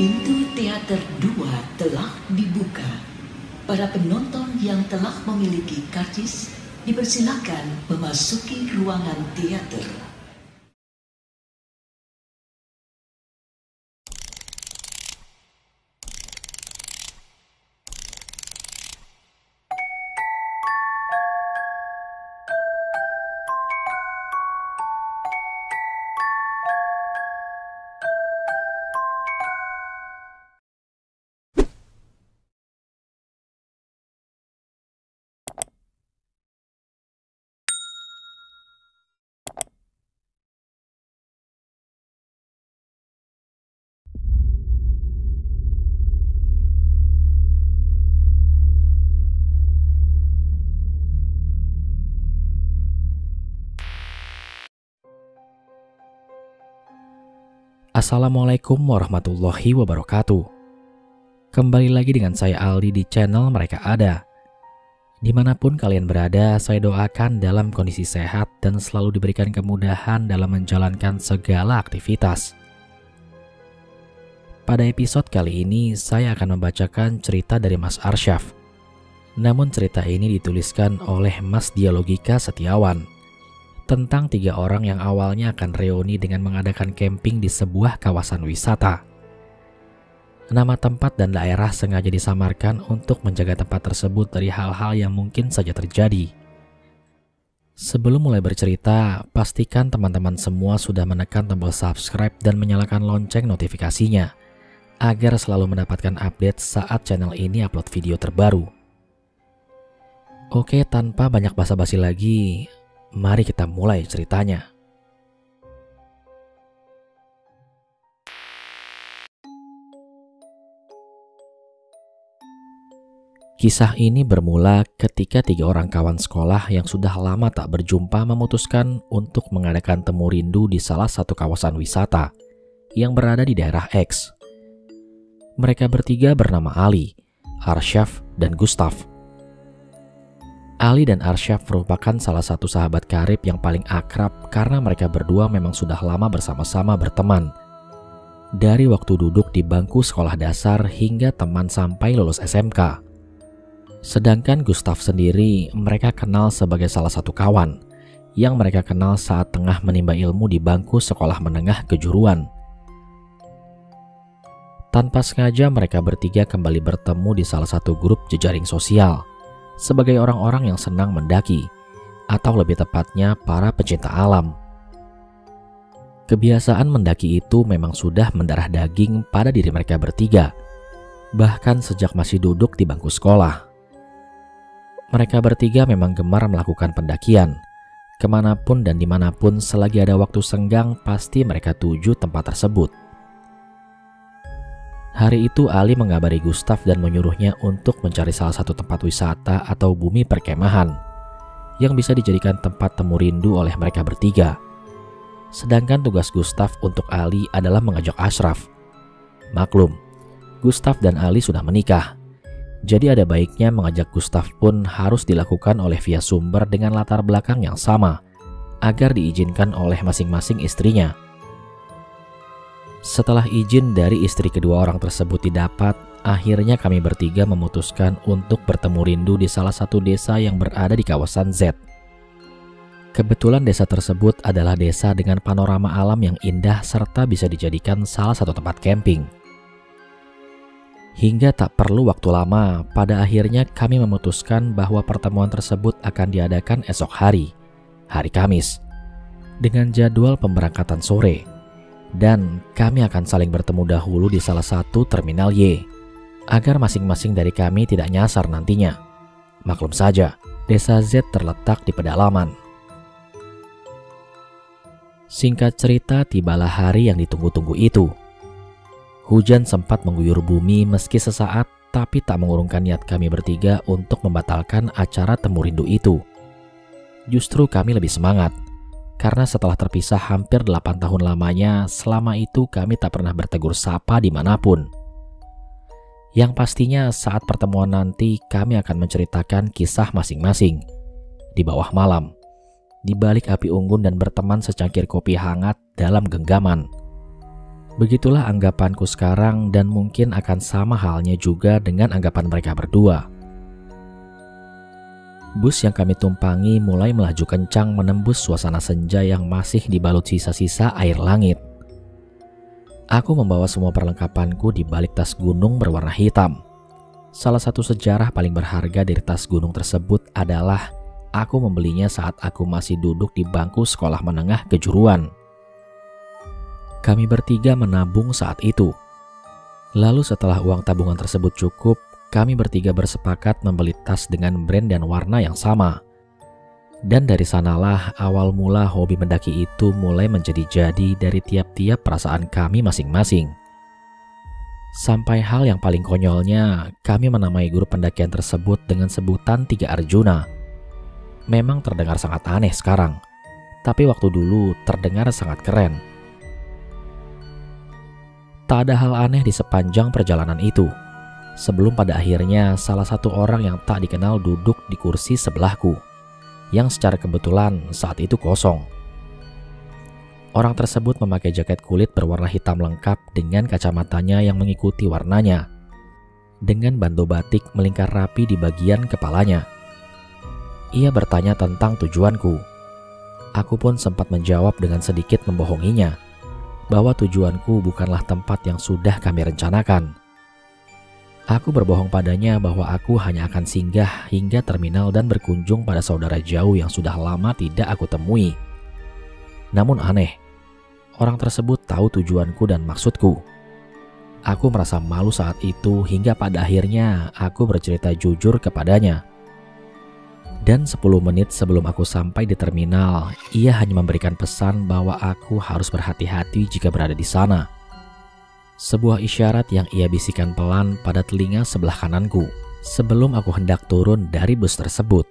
Pintu teater 2 telah dibuka. Para penonton yang telah memiliki karcis dipersilakan memasuki ruangan teater. Assalamualaikum warahmatullahi wabarakatuh. Kembali lagi dengan saya Aldi di channel Mereka Ada. Dimanapun kalian berada, saya doakan dalam kondisi sehat dan selalu diberikan kemudahan dalam menjalankan segala aktivitas. Pada episode kali ini, saya akan membacakan cerita dari Mas Arsyaf. Namun cerita ini dituliskan oleh Mas Dialogika Setiawan tentang 3 orang yang awalnya akan reuni dengan mengadakan camping di sebuah kawasan wisata. Nama tempat dan daerah sengaja disamarkan untuk menjaga tempat tersebut dari hal-hal yang mungkin saja terjadi. Sebelum mulai bercerita, pastikan teman-teman semua sudah menekan tombol subscribe dan menyalakan lonceng notifikasinya, agar selalu mendapatkan update saat channel ini upload video terbaru. Oke, tanpa banyak basa-basi lagi, mari kita mulai ceritanya. Kisah ini bermula ketika 3 orang kawan sekolah yang sudah lama tak berjumpa memutuskan untuk mengadakan temu rindu di salah satu kawasan wisata yang berada di daerah X. Mereka bertiga bernama Ali, Arsyaf, dan Gustaf. Ali dan Arsyaf merupakan salah satu sahabat karib yang paling akrab karena mereka berdua memang sudah lama bersama-sama berteman. Dari waktu duduk di bangku sekolah dasar hingga teman sampai lulus SMK. Sedangkan Gustaf sendiri mereka kenal sebagai salah satu kawan yang mereka kenal saat tengah menimba ilmu di bangku sekolah menengah kejuruan. Tanpa sengaja mereka bertiga kembali bertemu di salah satu grup jejaring sosial sebagai orang-orang yang senang mendaki, atau lebih tepatnya para pecinta alam. Kebiasaan mendaki itu memang sudah mendarah daging pada diri mereka bertiga, bahkan sejak masih duduk di bangku sekolah. Mereka bertiga memang gemar melakukan pendakian, kemanapun dan dimanapun selagi ada waktu senggang pasti mereka tuju tempat tersebut. Hari itu Ali mengabari Gustaf dan menyuruhnya untuk mencari salah satu tempat wisata atau bumi perkemahan yang bisa dijadikan tempat temu rindu oleh mereka bertiga. Sedangkan tugas Gustaf untuk Ali adalah mengajak Ashraf. Maklum, Gustaf dan Ali sudah menikah. Jadi ada baiknya mengajak Gustaf pun harus dilakukan oleh via sumber dengan latar belakang yang sama agar diizinkan oleh masing-masing istrinya. Setelah izin dari istri kedua orang tersebut didapat, akhirnya kami bertiga memutuskan untuk bertemu rindu di salah satu desa yang berada di kawasan Z. Kebetulan desa tersebut adalah desa dengan panorama alam yang indah serta bisa dijadikan salah satu tempat camping. Hingga tak perlu waktu lama, pada akhirnya kami memutuskan bahwa pertemuan tersebut akan diadakan esok hari, hari Kamis, dengan jadwal pemberangkatan sore. Dan kami akan saling bertemu dahulu di salah satu terminal Y, agar masing-masing dari kami tidak nyasar nantinya. Maklum saja, desa Z terletak di pedalaman. Singkat cerita, tibalah hari yang ditunggu-tunggu itu. Hujan sempat mengguyur bumi meski sesaat, tapi tak mengurungkan niat kami bertiga untuk membatalkan acara temu rindu itu. Justru kami lebih semangat, karena setelah terpisah hampir 8 tahun lamanya, selama itu kami tak pernah bertegur sapa dimanapun. Yang pastinya saat pertemuan nanti kami akan menceritakan kisah masing-masing. Di bawah malam, di balik api unggun dan berteman secangkir kopi hangat dalam genggaman. Begitulah anggapanku sekarang dan mungkin akan sama halnya juga dengan anggapan mereka berdua. Bus yang kami tumpangi mulai melaju kencang menembus suasana senja yang masih dibalut sisa-sisa air langit. Aku membawa semua perlengkapanku di balik tas gunung berwarna hitam. Salah satu sejarah paling berharga dari tas gunung tersebut adalah aku membelinya saat aku masih duduk di bangku sekolah menengah kejuruan. Kami bertiga menabung saat itu. Lalu setelah uang tabungan tersebut cukup, kami bertiga bersepakat membeli tas dengan brand dan warna yang sama. Dan dari sanalah awal mula hobi mendaki itu mulai menjadi-jadi dari tiap-tiap perasaan kami masing-masing. Sampai hal yang paling konyolnya, kami menamai grup pendakian tersebut dengan sebutan 3 Arjuna. Memang terdengar sangat aneh sekarang, tapi waktu dulu terdengar sangat keren. Tak ada hal aneh di sepanjang perjalanan itu. Sebelum pada akhirnya salah satu orang yang tak dikenal duduk di kursi sebelahku, yang secara kebetulan saat itu kosong. Orang tersebut memakai jaket kulit berwarna hitam lengkap dengan kacamatanya yang mengikuti warnanya, dengan bantu batik melingkar rapi di bagian kepalanya. Ia bertanya tentang tujuanku. Aku pun sempat menjawab dengan sedikit membohonginya, bahwa tujuanku bukanlah tempat yang sudah kami rencanakan. Aku berbohong padanya bahwa aku hanya akan singgah hingga terminal dan berkunjung pada saudara jauh yang sudah lama tidak aku temui. Namun aneh, orang tersebut tahu tujuanku dan maksudku. Aku merasa malu saat itu hingga pada akhirnya aku bercerita jujur kepadanya. Dan 10 menit sebelum aku sampai di terminal, ia hanya memberikan pesan bahwa aku harus berhati-hati jika berada di sana. Sebuah isyarat yang ia bisikan pelan pada telinga sebelah kananku sebelum aku hendak turun dari bus tersebut.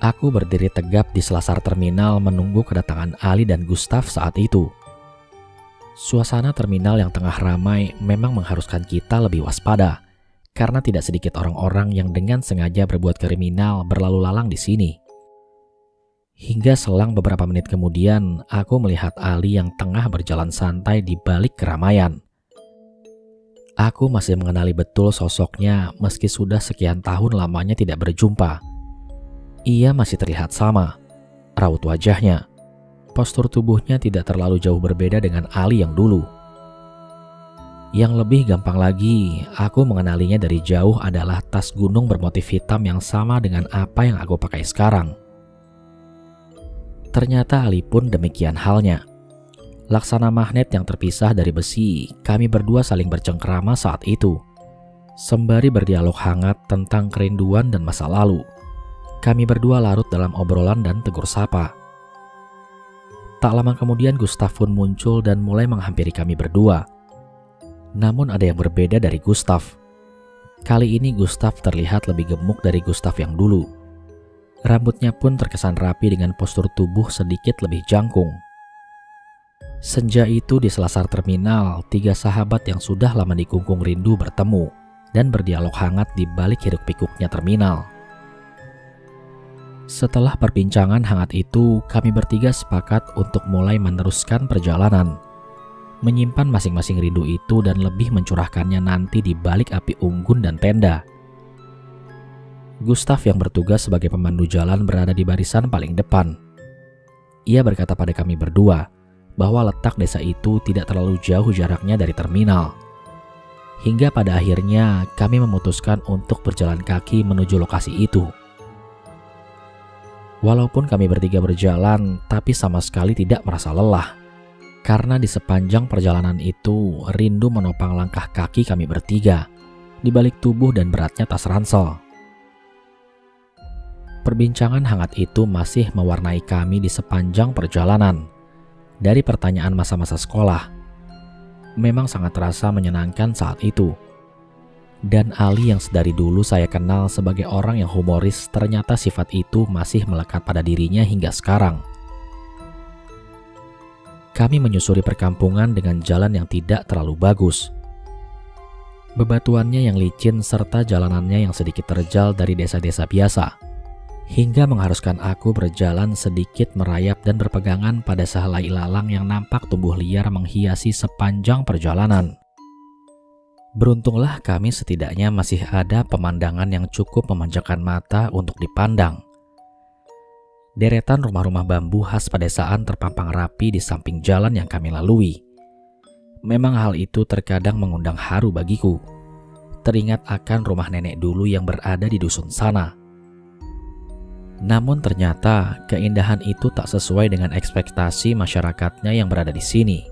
Aku berdiri tegap di selasar terminal menunggu kedatangan Ali dan Gustaf saat itu. Suasana terminal yang tengah ramai memang mengharuskan kita lebih waspada, karena tidak sedikit orang-orang yang dengan sengaja berbuat kriminal berlalu lalang di sini. Hingga selang beberapa menit kemudian, aku melihat Ali yang tengah berjalan santai di balik keramaian. Aku masih mengenali betul sosoknya meski sudah sekian tahun lamanya tidak berjumpa. Ia masih terlihat sama, raut wajahnya, postur tubuhnya tidak terlalu jauh berbeda dengan Ali yang dulu. Yang lebih gampang lagi, aku mengenalinya dari jauh adalah tas gunung bermotif hitam yang sama dengan apa yang aku pakai sekarang. Ternyata Ali pun demikian halnya. Laksana magnet yang terpisah dari besi, kami berdua saling bercengkrama saat itu. Sembari berdialog hangat tentang kerinduan dan masa lalu, kami berdua larut dalam obrolan dan tegur sapa. Tak lama kemudian Gustaf pun muncul dan mulai menghampiri kami berdua. Namun ada yang berbeda dari Gustaf. Kali ini Gustaf terlihat lebih gemuk dari Gustaf yang dulu. Rambutnya pun terkesan rapi dengan postur tubuh sedikit lebih jangkung. Senja itu di selasar terminal, 3 sahabat yang sudah lama dikungkung rindu bertemu dan berdialog hangat di balik hiruk-pikuknya terminal. Setelah perbincangan hangat itu, kami bertiga sepakat untuk mulai meneruskan perjalanan, menyimpan masing-masing rindu itu dan lebih mencurahkannya nanti di balik api unggun dan tenda. Gustaf yang bertugas sebagai pemandu jalan berada di barisan paling depan. Ia berkata pada kami berdua bahwa letak desa itu tidak terlalu jauh jaraknya dari terminal. Hingga pada akhirnya kami memutuskan untuk berjalan kaki menuju lokasi itu. Walaupun kami bertiga berjalan, tapi sama sekali tidak merasa lelah. Karena di sepanjang perjalanan itu, rindu menopang langkah kaki kami bertiga, di balik tubuh dan beratnya tas ransel. Perbincangan hangat itu masih mewarnai kami di sepanjang perjalanan. Dari pertanyaan masa-masa sekolah, memang sangat terasa menyenangkan saat itu. Dan Ali yang sedari dulu saya kenal sebagai orang yang humoris, ternyata sifat itu masih melekat pada dirinya hingga sekarang. Kami menyusuri perkampungan dengan jalan yang tidak terlalu bagus. Bebatuannya yang licin serta jalanannya yang sedikit terjal dari desa-desa biasa. hingga mengharuskan aku berjalan sedikit merayap dan berpegangan pada sehelai ilalang yang nampak tumbuh liar menghiasi sepanjang perjalanan. Beruntunglah kami setidaknya masih ada pemandangan yang cukup memanjakan mata untuk dipandang. Deretan rumah-rumah bambu khas pedesaan terpampang rapi di samping jalan yang kami lalui. Memang hal itu terkadang mengundang haru bagiku. Teringat akan rumah nenek dulu yang berada di dusun sana. Namun ternyata keindahan itu tak sesuai dengan ekspektasi masyarakatnya yang berada di sini.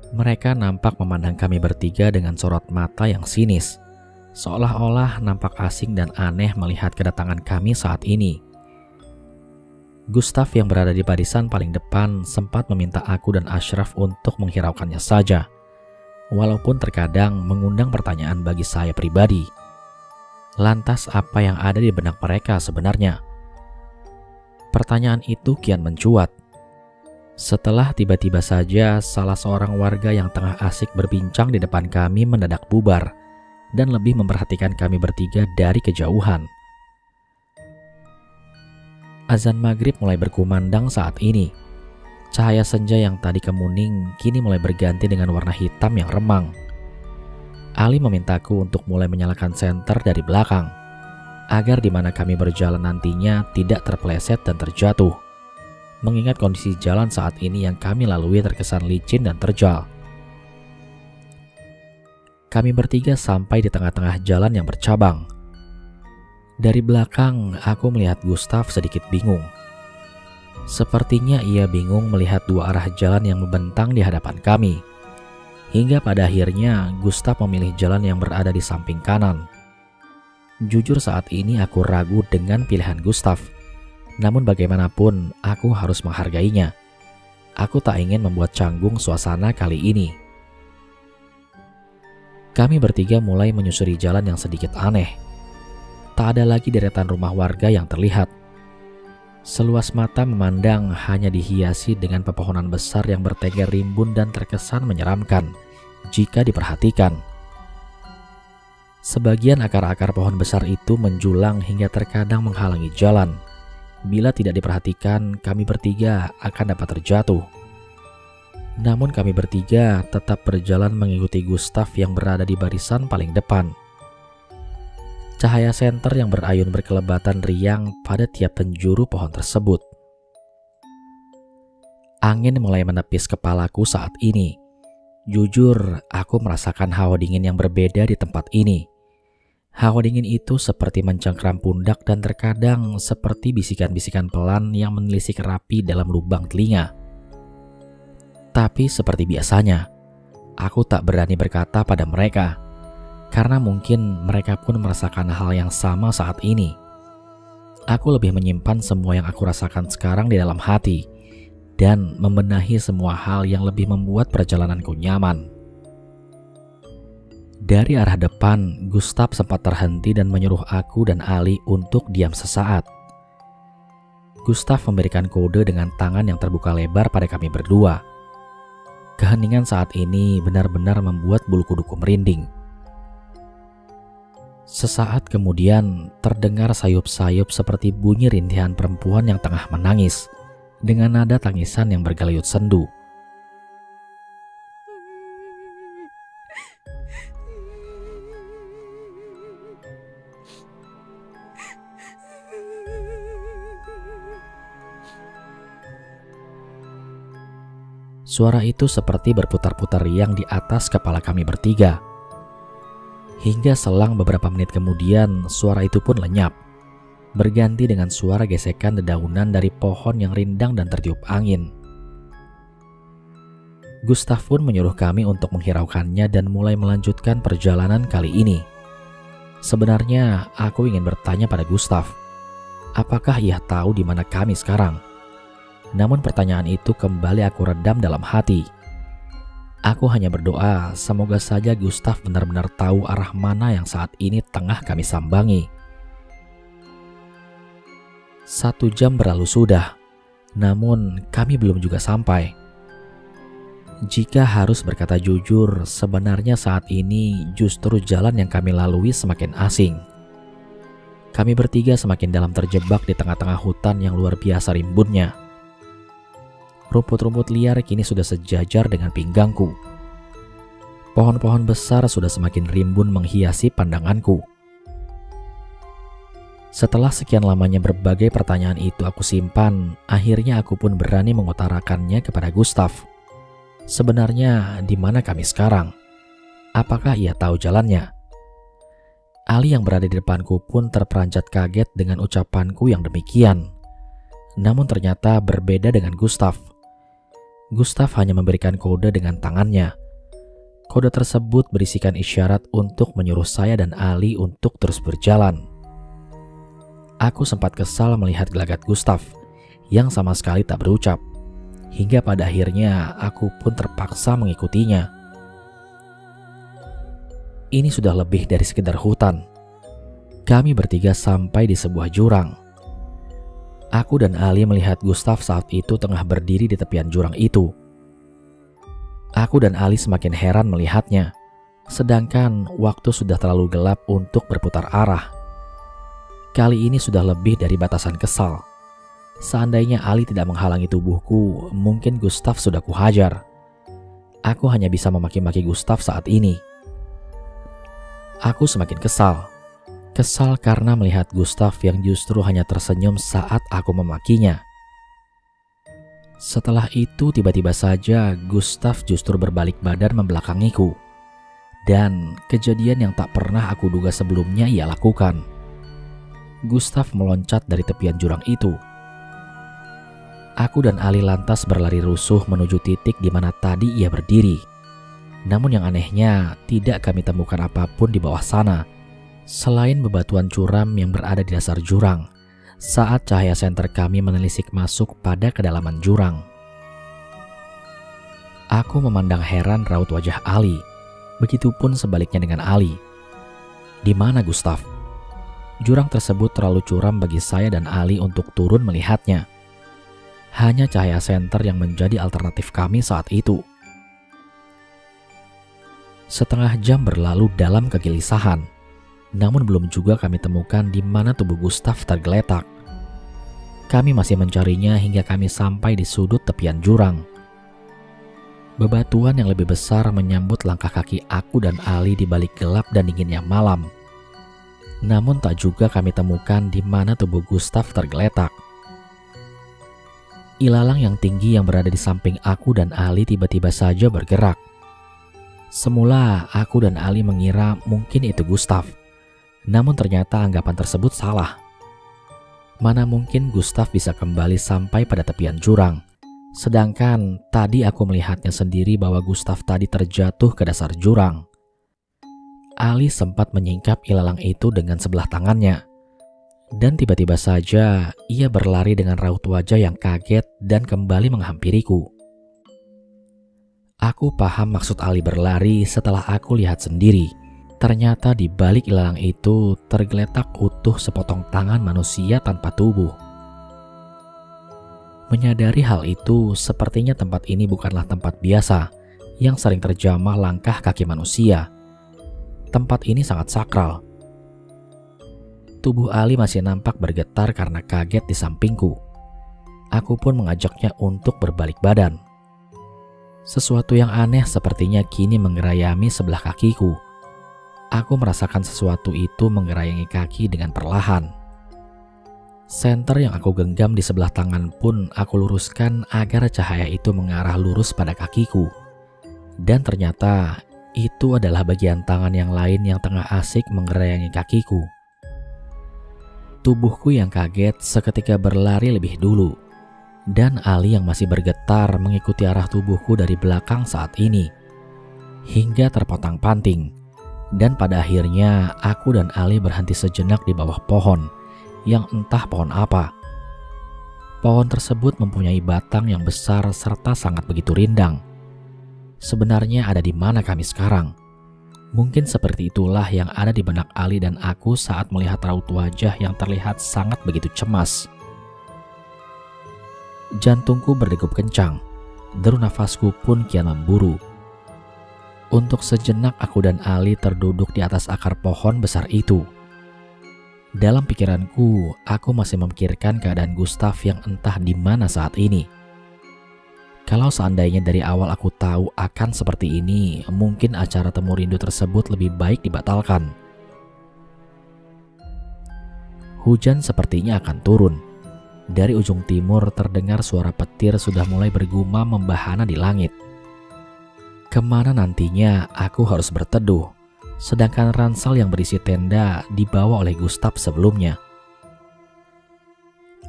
Mereka nampak memandang kami bertiga dengan sorot mata yang sinis, seolah-olah nampak asing dan aneh melihat kedatangan kami saat ini. Gustav yang berada di barisan paling depan sempat meminta aku dan Ashraf untuk menghiraukannya saja, walaupun terkadang mengundang pertanyaan bagi saya pribadi. Lantas apa yang ada di benak mereka sebenarnya? Pertanyaan itu kian mencuat. Setelah tiba-tiba saja salah seorang warga yang tengah asik berbincang di depan kami mendadak bubar dan lebih memperhatikan kami bertiga dari kejauhan. Azan maghrib mulai berkumandang saat ini. Cahaya senja yang tadi kemuning kini mulai berganti dengan warna hitam yang remang. Ali memintaku untuk mulai menyalakan senter dari belakang, agar di mana kami berjalan nantinya tidak terpeleset dan terjatuh. Mengingat kondisi jalan saat ini yang kami lalui terkesan licin dan terjal. Kami bertiga sampai di tengah-tengah jalan yang bercabang. Dari belakang, aku melihat Gustav sedikit bingung. Sepertinya ia bingung melihat dua arah jalan yang membentang di hadapan kami. Hingga pada akhirnya, Gustav memilih jalan yang berada di samping kanan. Jujur saat ini aku ragu dengan pilihan Gustav. Namun bagaimanapun, aku harus menghargainya. Aku tak ingin membuat canggung suasana kali ini. Kami bertiga mulai menyusuri jalan yang sedikit aneh. Tak ada lagi deretan rumah warga yang terlihat. Seluas mata memandang hanya dihiasi dengan pepohonan besar yang berteger rimbun dan terkesan menyeramkan jika diperhatikan. Sebagian akar-akar pohon besar itu menjulang hingga terkadang menghalangi jalan. Bila tidak diperhatikan, kami bertiga akan dapat terjatuh. Namun kami bertiga tetap berjalan mengikuti Gustav yang berada di barisan paling depan. Cahaya senter yang berayun berkelebatan riang pada tiap penjuru pohon tersebut. Angin mulai menepis kepalaku saat ini. Jujur, aku merasakan hawa dingin yang berbeda di tempat ini. Hawa dingin itu seperti mencengkram pundak dan terkadang seperti bisikan-bisikan pelan yang menelisik rapi dalam lubang telinga. Tapi seperti biasanya, aku tak berani berkata pada mereka. Karena mungkin mereka pun merasakan hal yang sama saat ini. Aku lebih menyimpan semua yang aku rasakan sekarang di dalam hati dan membenahi semua hal yang lebih membuat perjalananku nyaman. Dari arah depan, Gustav sempat terhenti dan menyuruh aku dan Ali untuk diam sesaat. Gustav memberikan kode dengan tangan yang terbuka lebar pada kami berdua. Keheningan saat ini benar-benar membuat bulu kuduku merinding. Sesaat kemudian terdengar sayup-sayup seperti bunyi rintihan perempuan yang tengah menangis dengan nada tangisan yang bergelayut sendu. Suara itu seperti berputar-putar riang di atas kepala kami bertiga. Hingga selang beberapa menit kemudian, suara itu pun lenyap, berganti dengan suara gesekan dedaunan dari pohon yang rindang dan tertiup angin. Gustav pun menyuruh kami untuk menghiraukannya dan mulai melanjutkan perjalanan kali ini. Sebenarnya, aku ingin bertanya pada Gustav, apakah ia tahu di mana kami sekarang? Namun pertanyaan itu kembali aku redam dalam hati. Aku hanya berdoa semoga saja Gustav benar-benar tahu arah mana yang saat ini tengah kami sambangi. 1 jam berlalu sudah, namun kami belum juga sampai. Jika harus berkata jujur, sebenarnya saat ini justru jalan yang kami lalui semakin asing. Kami bertiga semakin dalam terjebak di tengah-tengah hutan yang luar biasa rimbunnya. Rumput-rumput liar kini sudah sejajar dengan pinggangku. Pohon-pohon besar sudah semakin rimbun menghiasi pandanganku. Setelah sekian lamanya berbagai pertanyaan itu aku simpan, akhirnya aku pun berani mengutarakannya kepada Gustav. Sebenarnya di mana kami sekarang? Apakah ia tahu jalannya? Ali yang berada di depanku pun terperanjat kaget dengan ucapanku yang demikian. Namun ternyata berbeda dengan Gustav. Gustav hanya memberikan kode dengan tangannya. Kode tersebut berisikan isyarat untuk menyuruh saya dan Ali untuk terus berjalan. Aku sempat kesal melihat gelagat Gustav yang sama sekali tak berucap. Hingga pada akhirnya aku pun terpaksa mengikutinya. Ini sudah lebih dari sekedar hutan. Kami bertiga sampai di sebuah jurang. Aku dan Ali melihat Gustav saat itu tengah berdiri di tepian jurang itu. Aku dan Ali semakin heran melihatnya, sedangkan waktu sudah terlalu gelap untuk berputar arah. Kali ini sudah lebih dari batasan kesal. Seandainya Ali tidak menghalangi tubuhku, mungkin Gustav sudah kuhajar. Aku hanya bisa memaki-maki Gustav saat ini. Aku semakin kesal. Kesal karena melihat Gustav yang justru hanya tersenyum saat aku memakinya. Setelah itu tiba-tiba saja Gustav justru berbalik badan membelakangiku. Dan kejadian yang tak pernah aku duga sebelumnya ia lakukan. Gustav meloncat dari tepian jurang itu. Aku dan Ali lantas berlari rusuh menuju titik di mana tadi ia berdiri. Namun yang anehnya, tidak kami temukan apapun di bawah sana, selain bebatuan curam yang berada di dasar jurang, saat cahaya senter kami menelisik masuk pada kedalaman jurang. Aku memandang heran raut wajah Ali, begitupun sebaliknya dengan Ali. Di mana Gustav? Jurang tersebut terlalu curam bagi saya dan Ali untuk turun melihatnya. Hanya cahaya senter yang menjadi alternatif kami saat itu. Setengah jam berlalu dalam kegelisahan, namun belum juga kami temukan di mana tubuh Gustav tergeletak. Kami masih mencarinya hingga kami sampai di sudut tepian jurang. Bebatuan yang lebih besar menyambut langkah kaki aku dan Ali di balik gelap dan dinginnya malam. Namun tak juga kami temukan di mana tubuh Gustav tergeletak. Ilalang yang tinggi yang berada di samping aku dan Ali tiba-tiba saja bergerak. Semula aku dan Ali mengira mungkin itu Gustav. Namun ternyata anggapan tersebut salah. Mana mungkin Gustav bisa kembali sampai pada tepian jurang. Sedangkan tadi aku melihatnya sendiri bahwa Gustav tadi terjatuh ke dasar jurang. Ali sempat menyingkap ilalang itu dengan sebelah tangannya. Dan tiba-tiba saja ia berlari dengan raut wajah yang kaget dan kembali menghampiriku. Aku paham maksud Ali berlari setelah aku lihat sendiri. Ternyata di balik ilalang itu tergeletak utuh sepotong tangan manusia tanpa tubuh. Menyadari hal itu, sepertinya tempat ini bukanlah tempat biasa yang sering terjamah langkah kaki manusia. Tempat ini sangat sakral. Tubuh Ali masih nampak bergetar karena kaget di sampingku. Aku pun mengajaknya untuk berbalik badan. Sesuatu yang aneh sepertinya kini menggerayami sebelah kakiku. Aku merasakan sesuatu itu menggerayangi kaki dengan perlahan. Senter yang aku genggam di sebelah tangan pun aku luruskan agar cahaya itu mengarah lurus pada kakiku. Dan ternyata itu adalah bagian tangan yang lain yang tengah asik menggerayangi kakiku. Tubuhku yang kaget seketika berlari lebih dulu. Dan Ali yang masih bergetar mengikuti arah tubuhku dari belakang saat ini. Hingga terpotang-panting. Dan pada akhirnya aku dan Ali berhenti sejenak di bawah pohon. Yang entah pohon apa. Pohon tersebut mempunyai batang yang besar serta sangat begitu rindang. Sebenarnya ada di mana kami sekarang? Mungkin seperti itulah yang ada di benak Ali dan aku saat melihat raut wajah yang terlihat sangat begitu cemas. Jantungku berdegup kencang, deru nafasku pun kian memburu. Untuk sejenak aku dan Ali terduduk di atas akar pohon besar itu. Dalam pikiranku, aku masih memikirkan keadaan Gustaf yang entah di mana saat ini. Kalau seandainya dari awal aku tahu akan seperti ini, mungkin acara temu rindu tersebut lebih baik dibatalkan. Hujan sepertinya akan turun. Dari ujung timur terdengar suara petir sudah mulai bergumam membahana di langit. Kemana nantinya aku harus berteduh, sedangkan ransel yang berisi tenda dibawa oleh Gustaf sebelumnya.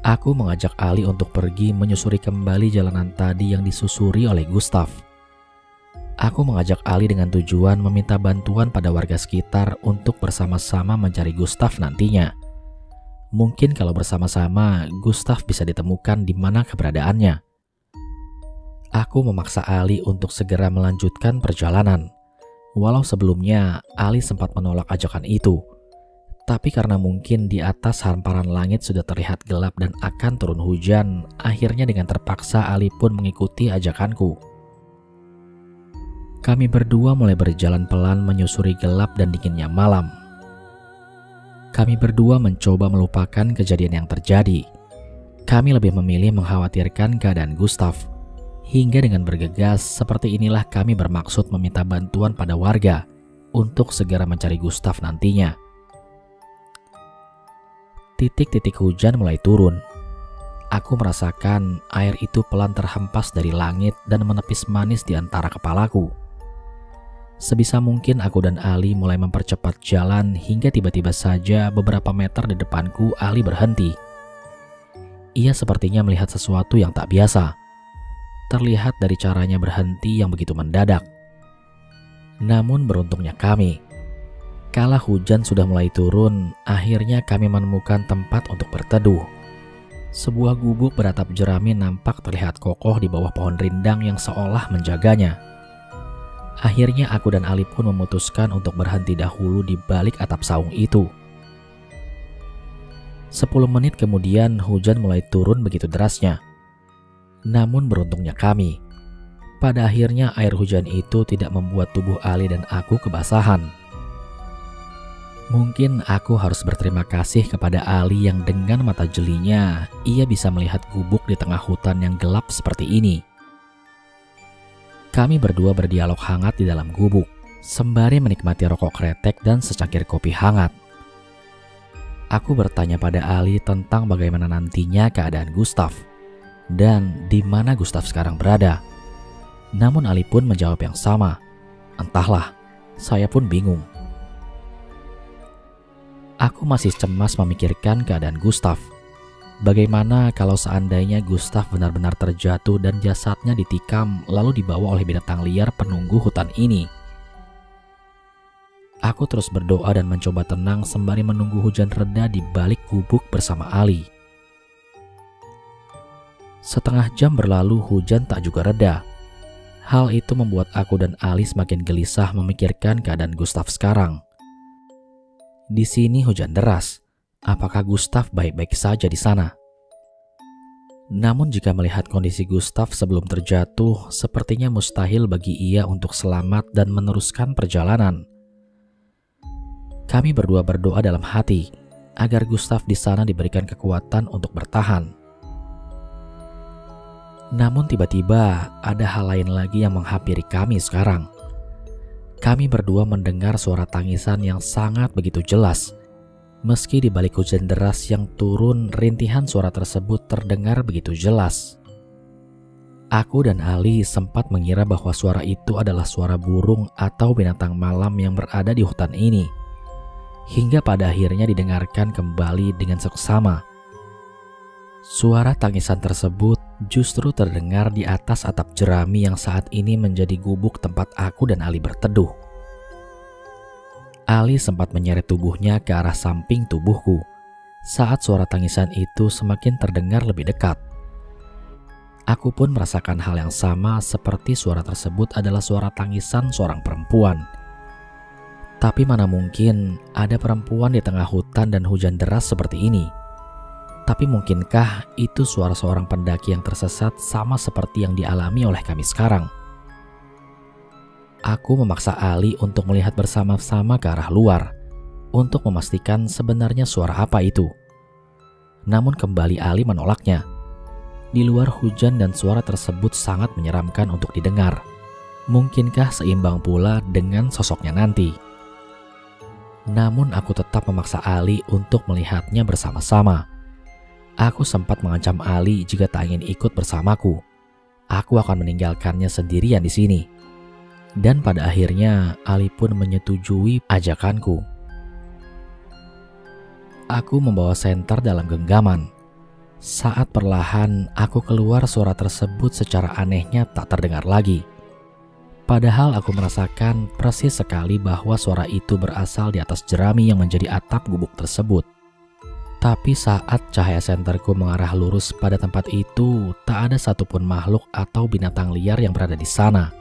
Aku mengajak Ali untuk pergi menyusuri kembali jalanan tadi yang disusuri oleh Gustaf. Aku mengajak Ali dengan tujuan meminta bantuan pada warga sekitar untuk bersama-sama mencari Gustaf nantinya. Mungkin kalau bersama-sama, Gustaf bisa ditemukan di mana keberadaannya. Aku memaksa Ali untuk segera melanjutkan perjalanan. Walau sebelumnya Ali sempat menolak ajakan itu. Tapi karena mungkin di atas hamparan langit sudah terlihat gelap dan akan turun hujan, akhirnya dengan terpaksa Ali pun mengikuti ajakanku. Kami berdua mulai berjalan pelan menyusuri gelap dan dinginnya malam. Kami berdua mencoba melupakan kejadian yang terjadi. Kami lebih memilih mengkhawatirkan keadaan Gustaf. Hingga dengan bergegas seperti inilah kami bermaksud meminta bantuan pada warga untuk segera mencari Gustaf nantinya. Titik-titik hujan mulai turun. Aku merasakan air itu pelan terhempas dari langit dan menepis manis di antara kepalaku. Sebisa mungkin aku dan Ali mulai mempercepat jalan hingga tiba-tiba saja beberapa meter di depanku Ali berhenti. Ia sepertinya melihat sesuatu yang tak biasa. Terlihat dari caranya berhenti yang begitu mendadak. Namun beruntungnya kami, kala hujan sudah mulai turun, akhirnya kami menemukan tempat untuk berteduh. Sebuah gubuk beratap jerami nampak terlihat kokoh di bawah pohon rindang yang seolah menjaganya. Akhirnya aku dan Ali pun memutuskan untuk berhenti dahulu di balik atap saung itu. 10 menit kemudian hujan mulai turun begitu derasnya. Namun beruntungnya kami, pada akhirnya air hujan itu tidak membuat tubuh Ali dan aku kebasahan. Mungkin aku harus berterima kasih kepada Ali yang dengan mata jelinya ia bisa melihat gubuk di tengah hutan yang gelap seperti ini. Kami berdua berdialog hangat di dalam gubuk, sembari menikmati rokok kretek dan secangkir kopi hangat. Aku bertanya pada Ali tentang bagaimana nantinya keadaan Gustaf dan di mana Gustaf sekarang berada. Namun Ali pun menjawab yang sama. Entahlah, saya pun bingung. Aku masih cemas memikirkan keadaan Gustaf. Bagaimana kalau seandainya Gustaf benar-benar terjatuh dan jasadnya ditikam lalu dibawa oleh binatang liar penunggu hutan ini? Aku terus berdoa dan mencoba tenang sembari menunggu hujan reda di balik gubuk bersama Ali. Setengah jam berlalu hujan tak juga reda. Hal itu membuat aku dan Ali semakin gelisah memikirkan keadaan Gustaf sekarang. Di sini hujan deras. Apakah Gustaf baik-baik saja di sana? Namun jika melihat kondisi Gustaf sebelum terjatuh, sepertinya mustahil bagi ia untuk selamat dan meneruskan perjalanan. Kami berdua berdoa dalam hati agar Gustaf di sana diberikan kekuatan untuk bertahan. Namun tiba-tiba ada hal lain lagi yang menghampiri kami sekarang. Kami berdua mendengar suara tangisan yang sangat begitu jelas. Meski di balik hujan deras yang turun, rintihan suara tersebut terdengar begitu jelas. Aku dan Ali sempat mengira bahwa suara itu adalah suara burung atau binatang malam yang berada di hutan ini. Hingga pada akhirnya didengarkan kembali dengan seksama. Suara tangisan tersebut justru terdengar di atas atap jerami yang saat ini menjadi gubuk tempat aku dan Ali berteduh. Ali sempat menyeret tubuhnya ke arah samping tubuhku saat suara tangisan itu semakin terdengar lebih dekat. Aku pun merasakan hal yang sama seperti suara tersebut adalah suara tangisan seorang perempuan. Tapi mana mungkin ada perempuan di tengah hutan dan hujan deras seperti ini? Tapi mungkinkah itu suara seorang pendaki yang tersesat sama seperti yang dialami oleh kami sekarang? Aku memaksa Ali untuk melihat bersama-sama ke arah luar. untuk memastikan sebenarnya suara apa itu. Namun kembali Ali menolaknya. Di luar hujan dan suara tersebut sangat menyeramkan untuk didengar. Mungkinkah seimbang pula dengan sosoknya nanti? Namun aku tetap memaksa Ali untuk melihatnya bersama-sama. Aku sempat mengancam Ali jika tak ingin ikut bersamaku, aku akan meninggalkannya sendirian di sini. Dan pada akhirnya Ali pun menyetujui ajakanku. Aku membawa senter dalam genggaman. Saat perlahan aku keluar, suara tersebut secara anehnya tak terdengar lagi. Padahal aku merasakan persis sekali bahwa suara itu berasal di atas jerami yang menjadi atap gubuk tersebut. Tapi saat cahaya senterku mengarah lurus pada tempat itu, tak ada satupun makhluk atau binatang liar yang berada di sana.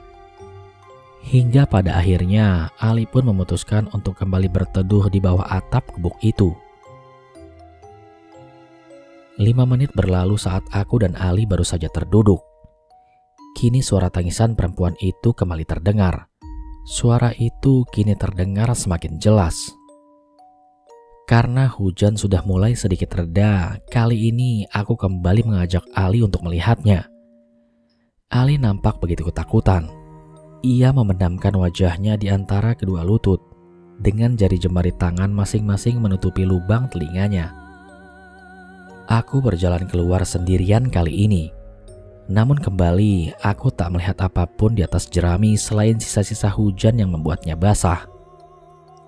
Hingga pada akhirnya Ali pun memutuskan untuk kembali berteduh di bawah atap gubuk itu. 5 menit berlalu saat aku dan Ali baru saja terduduk. Kini suara tangisan perempuan itu kembali terdengar. Suara itu kini terdengar semakin jelas. Karena hujan sudah mulai sedikit reda, kali ini aku kembali mengajak Ali untuk melihatnya. Ali nampak begitu ketakutan. Ia memendamkan wajahnya di antara kedua lutut, dengan jari jemari tangan masing-masing menutupi lubang telinganya. Aku berjalan keluar sendirian kali ini. Namun kembali aku tak melihat apapun di atas jerami selain sisa-sisa hujan yang membuatnya basah.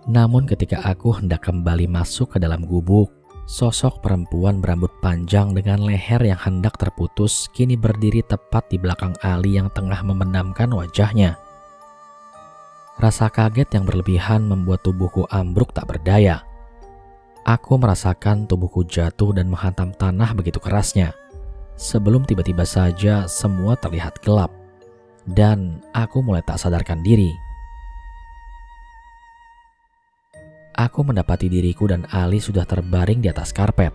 Namun ketika aku hendak kembali masuk ke dalam gubuk, sosok perempuan berambut panjang dengan leher yang hendak terputus kini berdiri tepat di belakang Ali yang tengah memendamkan wajahnya. Rasa kaget yang berlebihan membuat tubuhku ambruk tak berdaya. Aku merasakan tubuhku jatuh dan menghantam tanah begitu kerasnya. Sebelum tiba-tiba saja semua terlihat gelap dan aku mulai tak sadarkan diri. Aku mendapati diriku dan Ali sudah terbaring di atas karpet.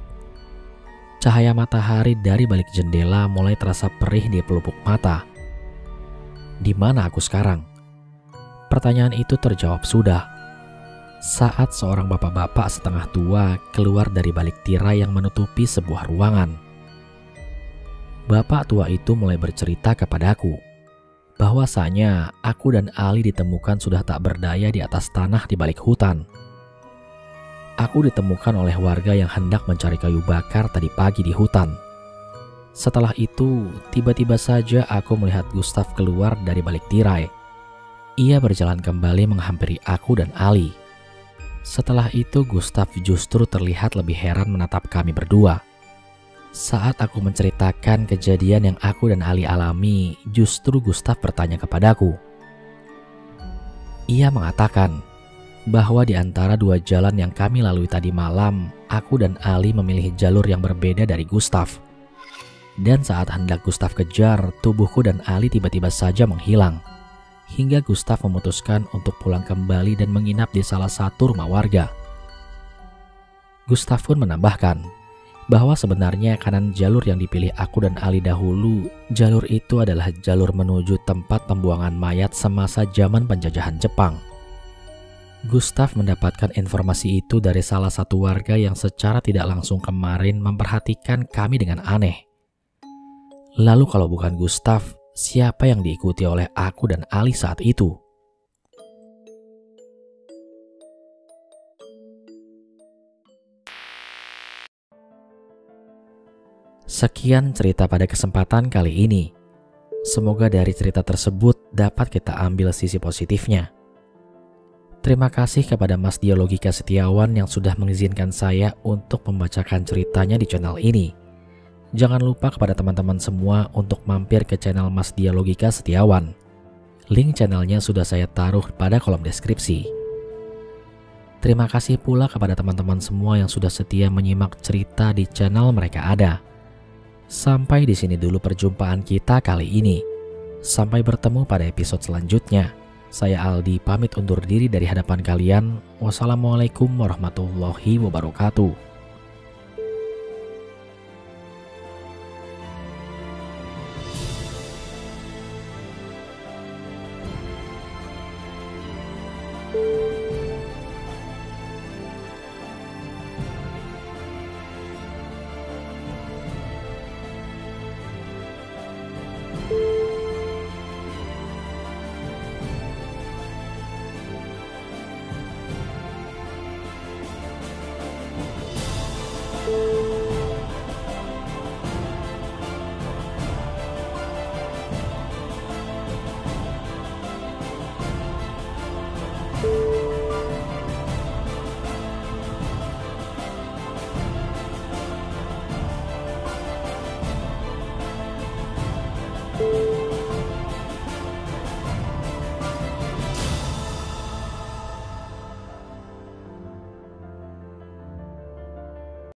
Cahaya matahari dari balik jendela mulai terasa perih di pelupuk mata. Di mana aku sekarang? Pertanyaan itu terjawab sudah saat seorang bapak-bapak setengah tua keluar dari balik tirai yang menutupi sebuah ruangan. Bapak tua itu mulai bercerita kepadaku bahwasanya aku dan Ali ditemukan sudah tak berdaya di atas tanah di balik hutan. Aku ditemukan oleh warga yang hendak mencari kayu bakar tadi pagi di hutan. Setelah itu, tiba-tiba saja aku melihat Gustav keluar dari balik tirai. Ia berjalan kembali menghampiri aku dan Ali. Setelah itu, Gustav justru terlihat lebih heran menatap kami berdua. Saat aku menceritakan kejadian yang aku dan Ali alami, justru Gustav bertanya kepadaku. Ia mengatakan bahwa di antara dua jalan yang kami lalui tadi malam, aku dan Ali memilih jalur yang berbeda dari Gustav. Dan saat hendak Gustav kejar, tubuhku dan Ali tiba-tiba saja menghilang. Hingga Gustav memutuskan untuk pulang kembali dan menginap di salah satu rumah warga. Gustav pun menambahkan bahwa sebenarnya kanan jalur yang dipilih aku dan Ali dahulu, jalur itu adalah jalur menuju tempat pembuangan mayat semasa zaman penjajahan Jepang. Gustav mendapatkan informasi itu dari salah satu warga yang secara tidak langsung kemarin memperhatikan kami dengan aneh. Lalu kalau bukan Gustav, siapa yang diikuti oleh aku dan Ali saat itu? Sekian cerita pada kesempatan kali ini. Semoga dari cerita tersebut dapat kita ambil sisi positifnya. Terima kasih kepada Mas Dio Logika Setiawan yang sudah mengizinkan saya untuk membacakan ceritanya di channel ini. Jangan lupa kepada teman-teman semua untuk mampir ke channel Mas Dio Logika Setiawan. Link channelnya sudah saya taruh pada kolom deskripsi. Terima kasih pula kepada teman-teman semua yang sudah setia menyimak cerita di channel Mereka Ada. Sampai di sini dulu perjumpaan kita kali ini. Sampai bertemu pada episode selanjutnya. Saya Aldi pamit undur diri dari hadapan kalian. Wassalamualaikum warahmatullahi wabarakatuh.